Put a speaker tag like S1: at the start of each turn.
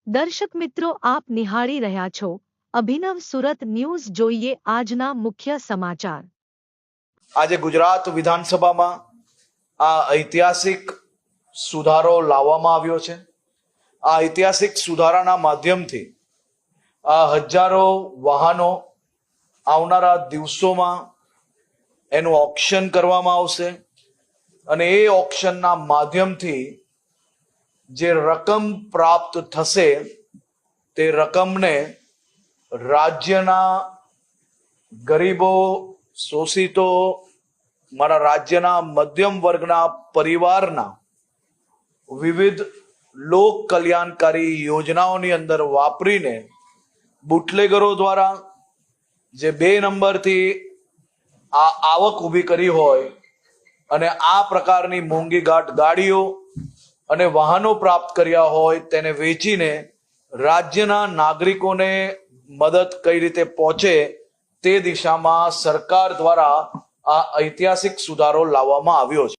S1: દર્શક મિત્રો, આપ નિહાળી રહ્યા છો અભિનવ સુરત ન્યૂઝ. જોઈએ આજના મુખ્ય સમાચાર.
S2: આજે ગુજરાત વિધાનસભામાં આ ઐતિહાસિક સુધારો લાવવામાં આવ્યો છે. આ ઐતિહાસિક સુધારાના માધ્યમથી આ હજારો વાહનો આવનારા દિવસોમાં એનું ઓક્શન કરવામાં આવશે અને એ ઓક્શનના માધ્યમથી જે રકમ પ્રાપ્ત થશે તે રકમને રાજ્યના ગરીબો, શોષિતો, મારા રાજ્યના મધ્યમ વર્ગના પરિવારના વિવિધ લોક કલ્યાણકારી યોજનાઓની અંદર વાપરીને બુટલેગરો દ્વારા જે 2 નંબરથી આ આવક ઊભી કરી હોય અને આ પ્રકારની મોંઘી ગાડીઓ અને વાહનો પ્રાપ્ત કર્યા હોય તેને વેચીને રાજ્યના નાગરિકોને મદદ કઈ રીતે પહોંચે તે દિશામાં સરકાર દ્વારા આ ઐતિહાસિક સુધારો લાવવામાં આવ્યો છે.